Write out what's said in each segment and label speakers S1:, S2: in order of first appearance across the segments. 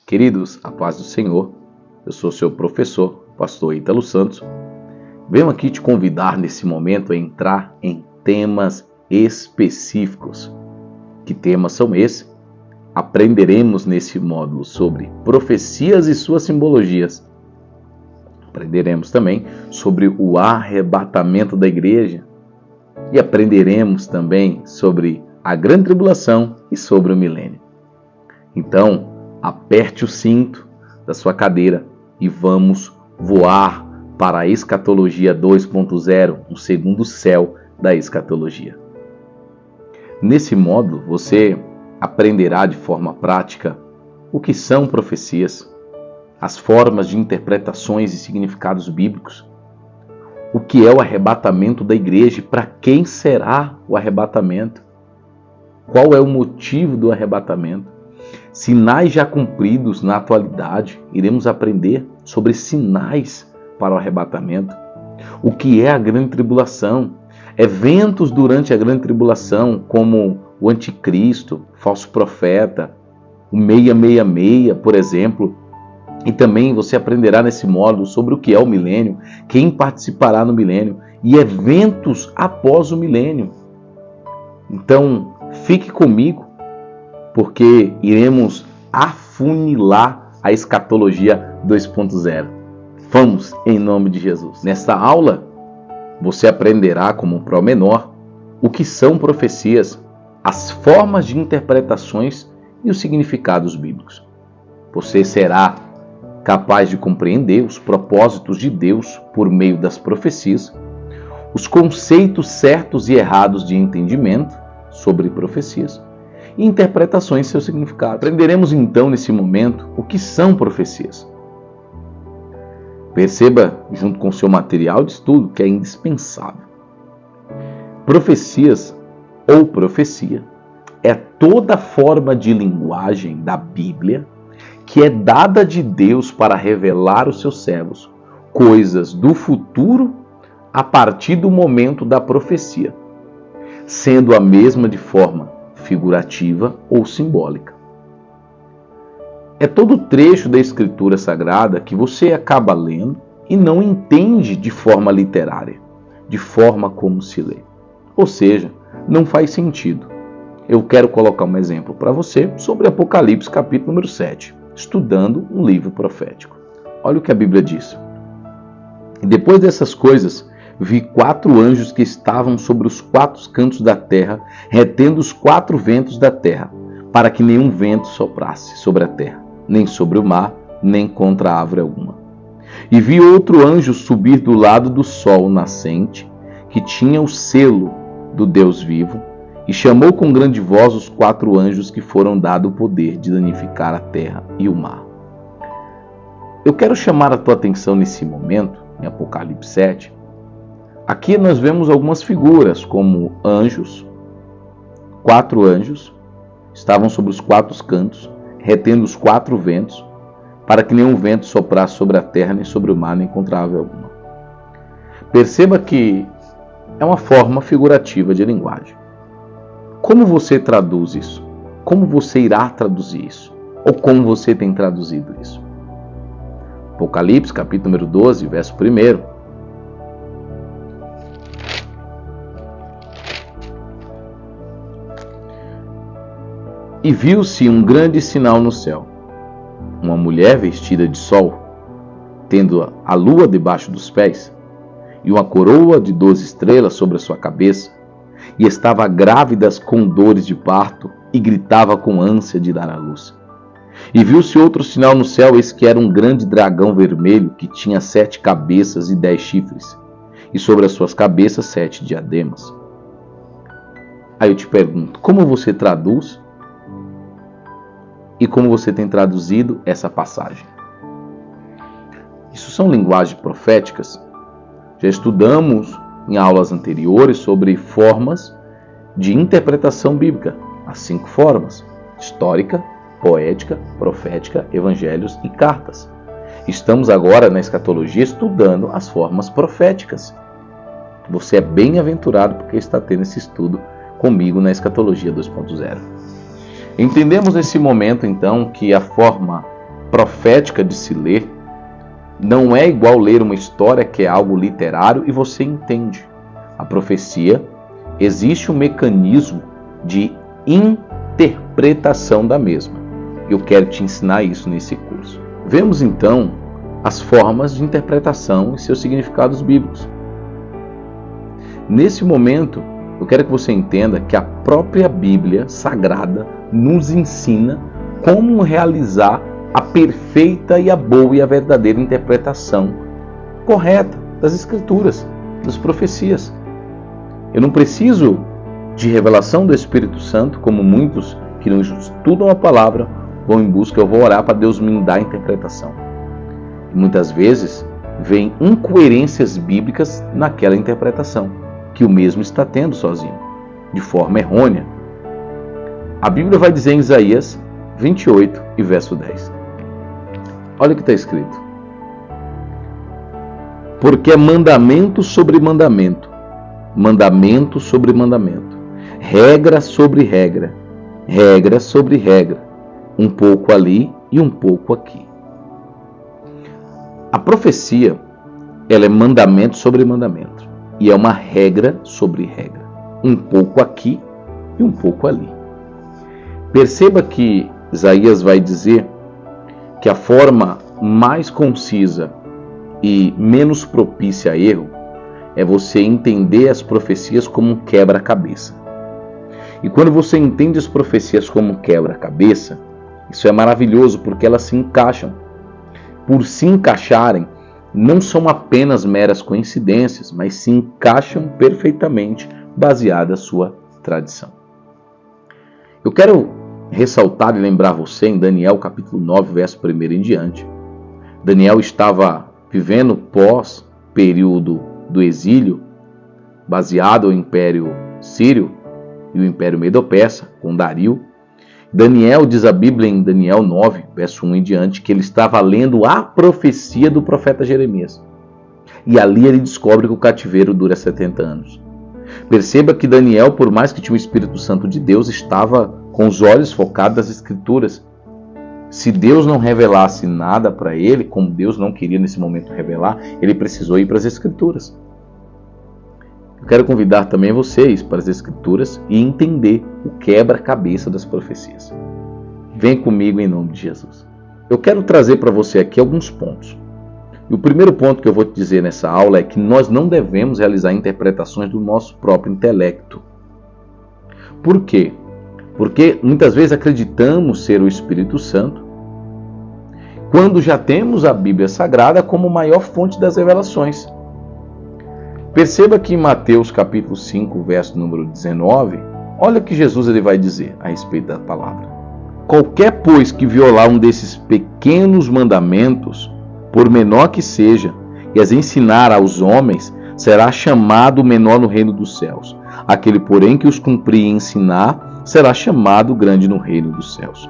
S1: Queridos, a paz do Senhor, eu sou seu professor, pastor Ítalo Santos. Venho aqui te convidar nesse momento a entrar em temas específicos. Que temas são esses? Aprenderemos nesse módulo sobre profecias e suas simbologias. Aprenderemos também sobre o arrebatamento da igreja. E aprenderemos também sobre a grande tribulação e sobre o milênio. Então, aperte o cinto da sua cadeira e vamos voar para a escatologia 2.0, o segundo céu da escatologia. Nesse módulo, você aprenderá de forma prática o que são profecias, as formas de interpretações e significados bíblicos, o que é o arrebatamento da igreja e para quem será o arrebatamento, qual é o motivo do arrebatamento, sinais já cumpridos na atualidade. Iremos aprender sobre sinais para o arrebatamento, o que é a grande tribulação, eventos durante a grande tribulação, como o anticristo, falso profeta, o 666, por exemplo. E também você aprenderá nesse módulo sobre o que é o milênio, quem participará no milênio e eventos após o milênio. Então, fique comigo, porque iremos afunilar a escatologia 2.0. Vamos, em nome de Jesus. Nesta aula, você aprenderá como um pró-menor o que são profecias, as formas de interpretações e os significados bíblicos. Você será capaz de compreender os propósitos de Deus por meio das profecias, os conceitos certos e errados de entendimento sobre profecias e interpretações e seu significado. Aprenderemos então nesse momento o que são profecias. Perceba, junto com seu material de estudo, que é indispensável. Profecias ou profecia é toda forma de linguagem da Bíblia que é dada de Deus para revelar aos seus servos coisas do futuro a partir do momento da profecia, sendo a mesma de forma figurativa ou simbólica. É todo trecho da Escritura Sagrada que você acaba lendo e não entende de forma literária, de forma como se lê. Ou seja, não faz sentido. Eu quero colocar um exemplo para você sobre Apocalipse capítulo número 7, estudando um livro profético. Olha o que a Bíblia diz. E depois dessas coisas, vi 4 anjos que estavam sobre os 4 cantos da terra, retendo os 4 ventos da terra, para que nenhum vento soprasse sobre a terra, nem sobre o mar, nem contra árvore alguma. E vi outro anjo subir do lado do sol nascente, que tinha o selo do Deus vivo, e chamou com grande voz os 4 anjos que foram dado o poder de danificar a terra e o mar. Eu quero chamar a tua atenção nesse momento, em Apocalipse 7. Aqui nós vemos algumas figuras, como anjos, 4 anjos, estavam sobre os 4 cantos, retendo os 4 ventos, para que nenhum vento soprasse sobre a terra, nem sobre o mar, nem contra ave alguma. Perceba que é uma forma figurativa de linguagem. Como você traduz isso? Como você irá traduzir isso? Ou como você tem traduzido isso? Apocalipse, capítulo número 12, verso 1. E viu-se um grande sinal no céu, uma mulher vestida de sol, tendo a lua debaixo dos pés, e uma coroa de 12 estrelas sobre a sua cabeça, e estava grávida com dores de parto, e gritava com ânsia de dar à luz. E viu-se outro sinal no céu, eis que era um grande dragão vermelho, que tinha 7 cabeças e 10 chifres, e sobre as suas cabeças 7 diademas. Aí eu te pergunto, como você traduz e como você tem traduzido essa passagem? Isso são linguagens proféticas? Já estudamos em aulas anteriores sobre formas de interpretação bíblica, as 5 formas: histórica, poética, profética, evangelhos e cartas. Estamos agora na escatologia estudando as formas proféticas. Você é bem-aventurado porque está tendo esse estudo comigo na escatologia 2.0. Entendemos nesse momento, então, que a forma profética de se ler não é igual ler uma história que é algo literário e você entende. A profecia, existe um mecanismo de interpretação da mesma. Eu quero te ensinar isso nesse curso. Vemos então as formas de interpretação e seus significados bíblicos. Nesse momento, eu quero que você entenda que a própria Bíblia Sagrada nos ensina como realizar a perfeita e a boa e a verdadeira interpretação correta das Escrituras, das profecias. Eu não preciso de revelação do Espírito Santo, como muitos que não estudam a palavra vão em busca. Eu vou orar para Deus me dar a interpretação. E muitas vezes vem incoerências bíblicas naquela interpretação que o mesmo está tendo sozinho, de forma errônea. A Bíblia vai dizer em Isaías 28 e verso 10. Olha o que está escrito. Porque é mandamento sobre mandamento, mandamento sobre mandamento, regra sobre regra, regra sobre regra, um pouco ali e um pouco aqui. A profecia, ela é mandamento sobre mandamento e é uma regra sobre regra, um pouco aqui e um pouco ali. Perceba que Isaías vai dizer que a forma mais concisa e menos propícia a erro é você entender as profecias como um quebra-cabeça. E quando você entende as profecias como um quebra-cabeça, isso é maravilhoso porque elas se encaixam. Por se encaixarem, não são apenas meras coincidências, mas se encaixam perfeitamente baseada a sua tradição. Eu quero ressaltar e lembrar você em Daniel capítulo 9, verso 1 em diante. Daniel estava vivendo pós-período do exílio, baseado no Império Sírio e o Império Medo-Persa, com Dario. Daniel, diz a Bíblia em Daniel 9, verso 1 em diante, que ele estava lendo a profecia do profeta Jeremias. E ali ele descobre que o cativeiro dura 70 anos. Perceba que Daniel, por mais que tinha o Espírito Santo de Deus, estava com os olhos focados nas Escrituras. Se Deus não revelasse nada para ele, como Deus não queria nesse momento revelar, ele precisou ir para as Escrituras. Eu quero convidar também vocês para as Escrituras e entender o quebra-cabeça das profecias. Vem comigo em nome de Jesus. Eu quero trazer para você aqui alguns pontos. E o primeiro ponto que eu vou te dizer nessa aula é que nós não devemos realizar interpretações do nosso próprio intelecto. Por quê? Porque muitas vezes acreditamos ser o Espírito Santo, quando já temos a Bíblia Sagrada como maior fonte das revelações. Perceba que em Mateus capítulo 5, verso número 19, olha o que Jesus ele vai dizer a respeito da palavra. Qualquer, pois, que violar um desses pequenos mandamentos, por menor que seja, e as ensinar aos homens, será chamado menor no reino dos céus. Aquele, porém, que os cumprir e ensinar, será chamado grande no reino dos céus.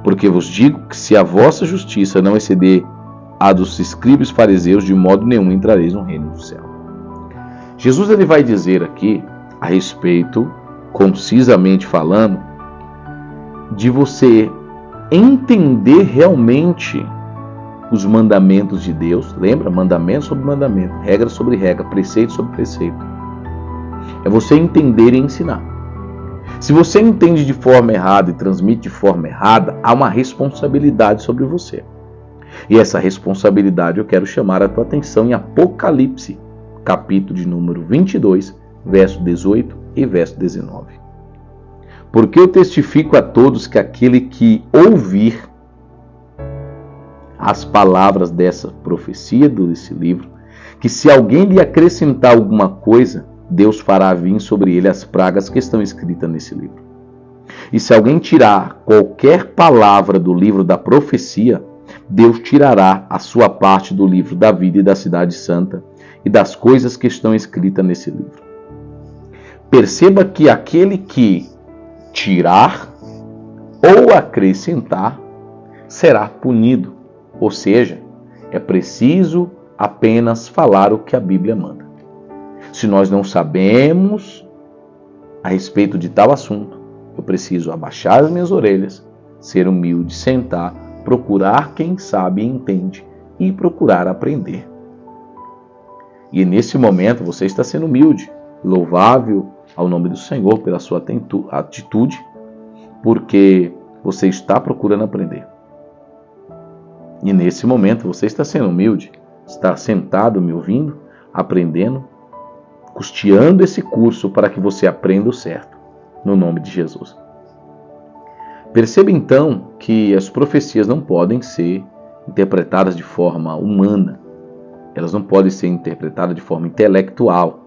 S1: Porque vos digo que se a vossa justiça não exceder a dos escribas e fariseus, de modo nenhum entrareis no reino do céu. Jesus ele vai dizer aqui a respeito, concisamente falando, de você entender realmente os mandamentos de Deus. Lembra? Mandamento sobre mandamento, regra sobre regra, preceito sobre preceito. É você entender e ensinar. Se você entende de forma errada e transmite de forma errada, há uma responsabilidade sobre você. E essa responsabilidade eu quero chamar a tua atenção em Apocalipse, capítulo de número 22, verso 18 e verso 19. Porque eu testifico a todos que aquele que ouvir as palavras dessa profecia, desse livro, que se alguém lhe acrescentar alguma coisa, Deus fará vir sobre ele as pragas que estão escritas nesse livro. E se alguém tirar qualquer palavra do livro da profecia, Deus tirará a sua parte do livro da vida e da cidade santa e das coisas que estão escritas nesse livro. Perceba que aquele que tirar ou acrescentar será punido. Ou seja, é preciso apenas falar o que a Bíblia manda. Se nós não sabemos a respeito de tal assunto, eu preciso abaixar as minhas orelhas, ser humilde, sentar, procurar quem sabe e entende e procurar aprender. E nesse momento você está sendo humilde, louvável ao nome do Senhor pela sua atitude, porque você está procurando aprender. E nesse momento você está sendo humilde, está sentado me ouvindo, aprendendo, custeando esse curso para que você aprenda o certo, no nome de Jesus. Perceba então que as profecias não podem ser interpretadas de forma humana, elas não podem ser interpretadas de forma intelectual,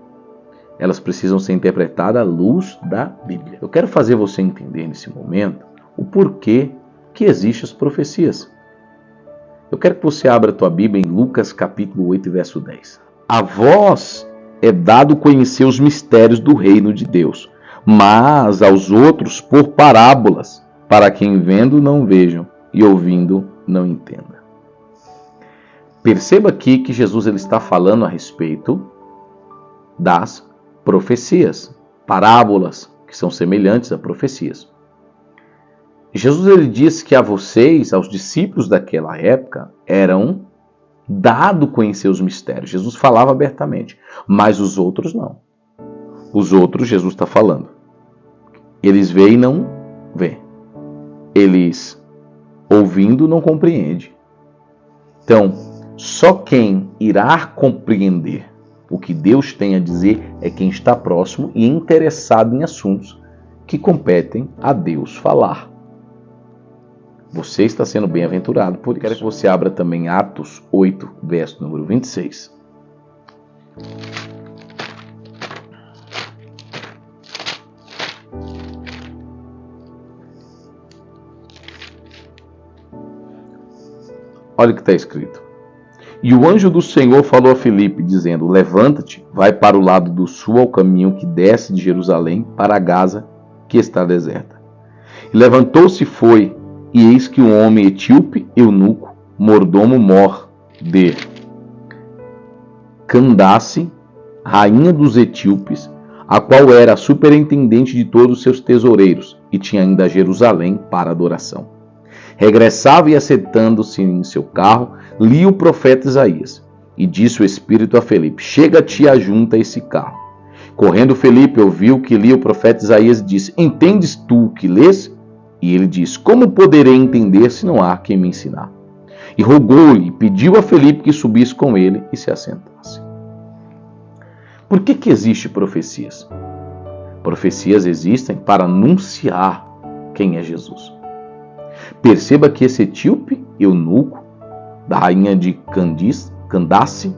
S1: elas precisam ser interpretadas à luz da Bíblia. Eu quero fazer você entender nesse momento o porquê que existem as profecias. Eu quero que você abra a tua Bíblia em Lucas capítulo 8, verso 10. A vós é dado conhecer os mistérios do reino de Deus, mas aos outros por parábolas, para quem vendo não vejam e ouvindo não entenda. Perceba aqui que Jesus ele está falando a respeito das profecias, parábolas que são semelhantes a profecias. Jesus ele disse que a vocês, aos discípulos daquela época, eram dado conhecer os mistérios. Jesus falava abertamente, mas os outros não. Os outros, Jesus está falando, eles veem e não veem. Eles ouvindo não compreendem. Então, só quem irá compreender o que Deus tem a dizer é quem está próximo e interessado em assuntos que competem a Deus falar. Você está sendo bem-aventurado por isso. Quero que você abra também Atos 8, verso número 26. Olha o que está escrito. E o anjo do Senhor falou a Filipe, dizendo: levanta-te, vai para o lado do sul, ao caminho que desce de Jerusalém para Gaza, que está deserta. E levantou-se e foi, e eis que um homem etíope, eunuco, mordomo-mor de Candace, rainha dos etíopes, a qual era a superintendente de todos os seus tesoureiros, e tinha ainda Jerusalém para adoração. Regressava e, assentando-se em seu carro, lia o profeta Isaías. E disse o Espírito a Felipe: chega-te e ajunta esse carro. Correndo Felipe ouviu que lia o profeta Isaías e disse: entendes tu o que lês? E ele disse: como poderei entender se não há quem me ensinar? E rogou-lhe e pediu a Felipe que subisse com ele e se assentasse. Por que existem profecias? Profecias existem para anunciar quem é Jesus. Perceba que esse etíope, eunuco, da rainha de Candace,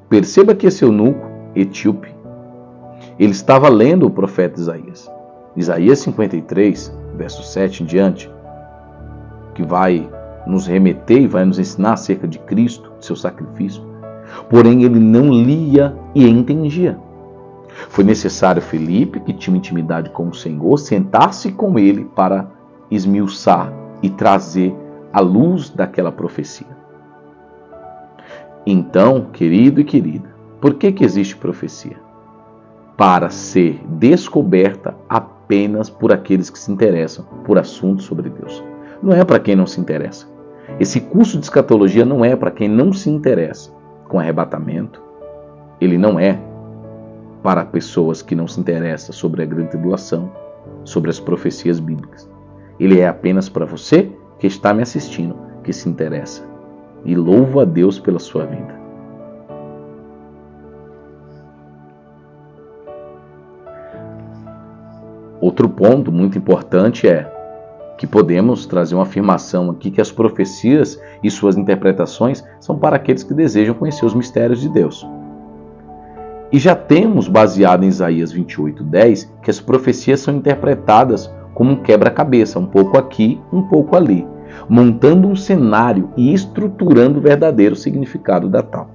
S1: perceba que esse eunuco, etíope, ele estava lendo o profeta Isaías. Isaías 53, verso 7 em diante, que vai nos remeter e vai nos ensinar acerca de Cristo, de seu sacrifício. Porém, ele não lia e entendia. Foi necessário Felipe, que tinha intimidade com o Senhor, sentar-se com ele para esmiuçar e trazer a luz daquela profecia. Então, querido e querida, por que existe profecia? Para ser descoberta apenas por aqueles que se interessam por assuntos sobre Deus. Não é para quem não se interessa. Esse curso de escatologia não é para quem não se interessa com arrebatamento. Ele não é para pessoas que não se interessam sobre a grande tribulação, sobre as profecias bíblicas. Ele é apenas para você que está me assistindo, que se interessa. E louvo a Deus pela sua vida. Outro ponto muito importante é que podemos trazer uma afirmação aqui que as profecias e suas interpretações são para aqueles que desejam conhecer os mistérios de Deus. E já temos, baseado em Isaías 28:10, que as profecias são interpretadas como um quebra-cabeça, um pouco aqui, um pouco ali, montando um cenário e estruturando o verdadeiro significado da tal.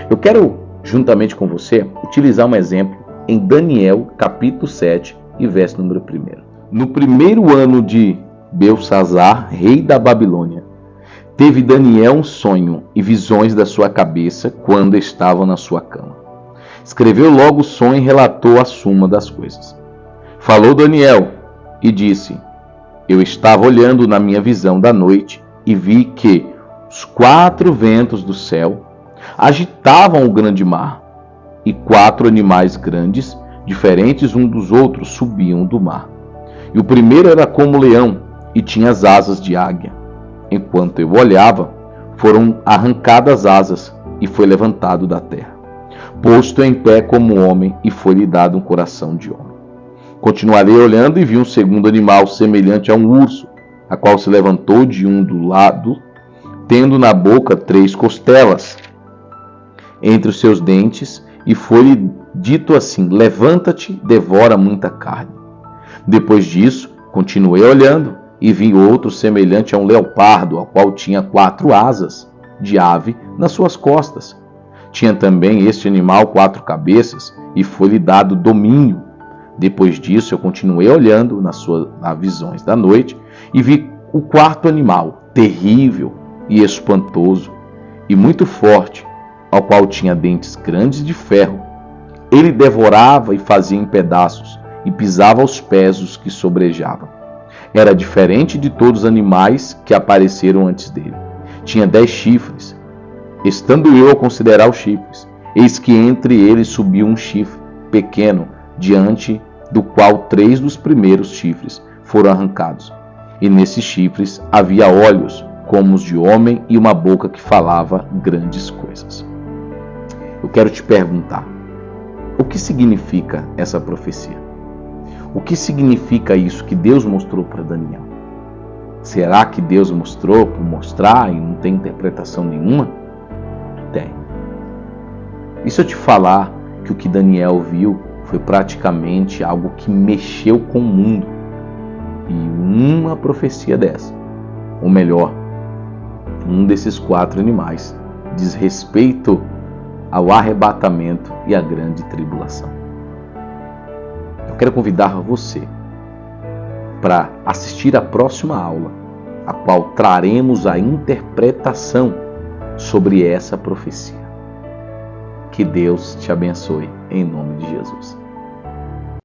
S1: Eu quero, juntamente com você, utilizar um exemplo em Daniel, capítulo 7, e verso número 1. No primeiro ano de Belsazar, rei da Babilônia, teve Daniel um sonho e visões da sua cabeça quando estava na sua cama. Escreveu logo o sonho e relatou a suma das coisas. Falou Daniel e disse: Eu estava olhando na minha visão da noite e vi que os 4 ventos do céu agitavam o grande mar, e 4 animais grandes, diferentes uns dos outros, subiam do mar. E o primeiro era como leão e tinha as asas de águia. Enquanto eu olhava, foram arrancadas asas e foi levantado da terra, posto em pé como homem, e foi-lhe dado um coração de homem. Continuarei olhando e vi um segundo animal semelhante a um urso, a qual se levantou de um do lado, tendo na boca 3 costelas entre os seus dentes, e foi-lhe dito assim: levanta-te, devora muita carne. Depois disso, continuei olhando e vi outro semelhante a um leopardo, ao qual tinha 4 asas de ave nas suas costas. Tinha também este animal 4 cabeças, e foi-lhe dado domínio. Depois disso, eu continuei olhando nas visões da noite e vi o 4º animal, terrível e espantoso e muito forte, ao qual tinha dentes grandes de ferro. Ele devorava e fazia em pedaços e pisava aos pés os que sobrejavam. Era diferente de todos os animais que apareceram antes dele. Tinha 10 chifres. Estando eu a considerar os chifres, eis que entre eles subiu um chifre pequeno, diante do qual 3 dos primeiros chifres foram arrancados. E nesses chifres havia olhos como os de homem e uma boca que falava grandes coisas. Eu quero te perguntar, o que significa essa profecia? O que significa isso que Deus mostrou para Daniel? Será que Deus mostrou por mostrar e não tem interpretação nenhuma? Tem. E se eu te falar que o que Daniel viu foi praticamente algo que mexeu com o mundo? E uma profecia dessa, ou melhor, um desses 4 animais, diz respeito ao arrebatamento e à grande tribulação. Eu quero convidar você para assistir à próxima aula, a qual traremos a interpretação sobre essa profecia. Que Deus te abençoe, em nome de Jesus.